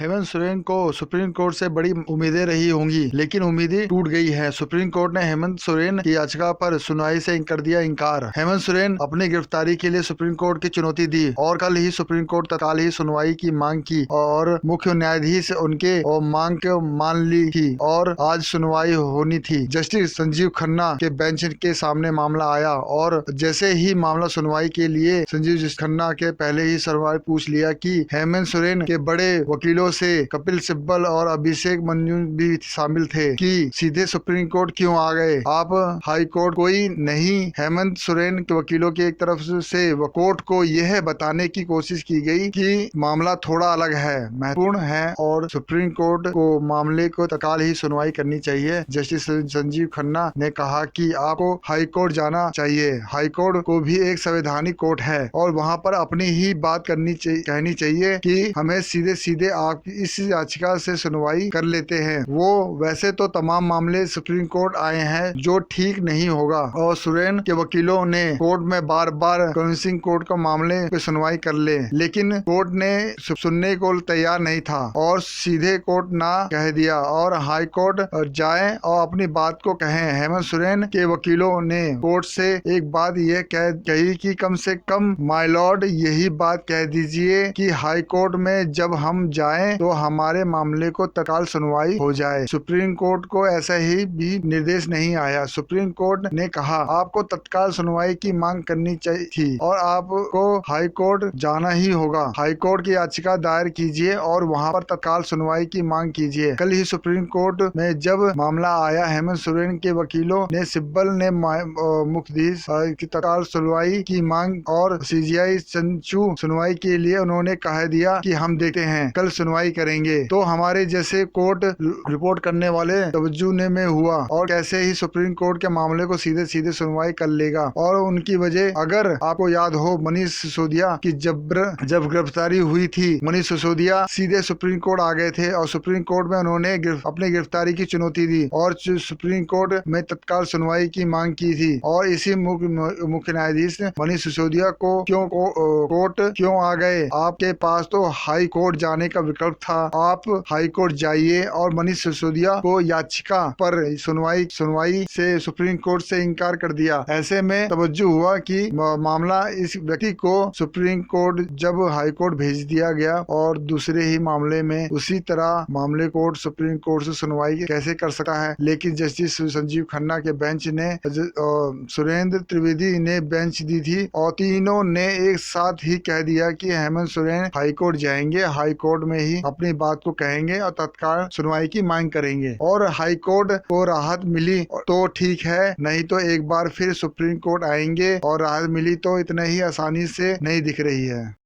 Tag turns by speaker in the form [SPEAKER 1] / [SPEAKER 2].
[SPEAKER 1] हेमंत सोरेन को supreme court से बड़ी उम्मीदें रही होंगी, लेकिन उम्मीदें टूट गई है। सुप्रीम कोर्ट ने हेमंत सोरेन की याचिका पर सुनवाई से कर दिया इंकार। हेमंत सोरेन अपनी गिरफ्तारी के लिए सुप्रीम कोर्ट की चुनौती दी और कल ही सुप्रीम कोर्ट तत्काल ही सुनवाई की मांग की और मुख्य न्यायाधीश उनके मांग को मान ली थी और आज सुनवाई होनी थी। जस्टिस संजीव खन्ना के बेंच के सामने मामला आया और जैसे ही मामला सुनवाई के लिए संजीव खन्ना के पहले ही सवाल पूछ लिया कि हेमंत सोरेन के बड़े वकीलों से कपिल सिब्बल और अभिषेक मनु भी शामिल थे कि सीधे सुप्रीम कोर्ट क्यों आ गए, आप हाई कोर्ट कोई नहीं। हेमंत सोरेन के वकीलों की एक तरफ से कोर्ट को यह बताने की कोशिश की गई कि मामला थोड़ा अलग है, महत्वपूर्ण है और सुप्रीम कोर्ट को मामले को तत्काल ही सुनवाई करनी चाहिए। जस्टिस संजीव खन्ना ने कहा कि आपको हाई कोर्ट जाना चाहिए। हाई कोर्ट को भी एक संवैधानिक कोर्ट है और वहां पर अपनी ही बात कहनी चाहिए कि हमें सीधे सीधे आप इस याचिका से सुनवाई कर लेते हैं। वो वैसे तो तमाम मामले सुप्रीम कोर्ट आए हैं जो ठीक नहीं होगा और सोरेन के वकीलों ने कोर्ट में बार बार कन्विंसिंग कोर्ट का मामले पे सुनवाई कर ले, लेकिन कोर्ट ने सुनने को तैयार नहीं था और सीधे कोर्ट ना कह दिया और हाई कोर्ट जाए और अपनी बात को कहें। हेमंत सोरेन के वकीलों ने कोर्ट से एक बात यह कही कि कम से कम माय लॉर्ड यही बात कह दीजिए कि हाई कोर्ट में जब हम जाएं तो हमारे मामले को तत्काल सुनवाई हो जाए। सुप्रीम कोर्ट को ऐसा ही भी निर्देश नहीं आया। सुप्रीम कोर्ट ने कहा आपको तत्काल सुनवाई की मांग करनी चाहिए थी और आपको हाई कोर्ट जाना ही होगा। हाई कोर्ट की याचिका दायर कीजिए और वहां पर तत्काल सुनवाई की मांग कीजिए। कल ही सुप्रीम कोर्ट में जब मामला आया, हेमंत सोरेन के वकीलों ने सिब्बल ने मुख्याधीश की तत्काल सुनवाई की मांग और सीजीआई चंचू सुनवाई के लिए उन्होंने कह दिया कि हम देखते हैं, कल सुनवाई करेंगे। तो हमारे जैसे कोर्ट रिपोर्ट करने वाले तवज्जो में हुआ और कैसे ही सुप्रीम कोर्ट के मामले को सीधे सीधे सुनवाई कर लेगा। और उनकी वजह, अगर आपको याद हो, मनीष सिसोदिया की जब गिरफ्तारी हुई थी, मनीष सिसोदिया सीधे सुप्रीम कोर्ट आ गए थे और सुप्रीम कोर्ट में उन्होंने अपनी गिरफ्तारी की चुनौती दी और सुप्रीम कोर्ट में तत्काल सुनवाई की मांग की थी और इसी मुख्य न्यायाधीश मनीष सिसोदिया को कोर्ट क्यों आ गए, आपके पास तो हाई कोर्ट जाने का विकल्प था, आप हाई कोर्ट जाइए। और मनीष सिसोदिया को याचिका पर सुनवाई से सुप्रीम कोर्ट से इनकार कर दिया। ऐसे में तवज्जो हुआ कि मामला इस व्यक्ति को सुप्रीम कोर्ट जब हाई कोर्ट भेज दिया गया और दूसरे ही मामले में उसी तरह मामले कोर्ट सुप्रीम कोर्ट से सुनवाई कैसे कर सकता है। लेकिन जस्टिस संजीव खन्ना के बेंच ने सुरेंद्र त्रिवेदी ने बेंच दी थी और तीनों ने एक साथ ही कह दिया कि हेमंत सोरेन हाई कोर्ट जाएंगे, हाई कोर्ट में ही अपनी बात को कहेंगे और तत्काल सुनवाई की मांग करेंगे। और हाई कोर्ट को राहत मिली तो ठीक है, नहीं तो एक बार फिर सुप्रीम कोर्ट आएंगे और राहत मिली तो इतने ही आसानी से नहीं दिख रही है।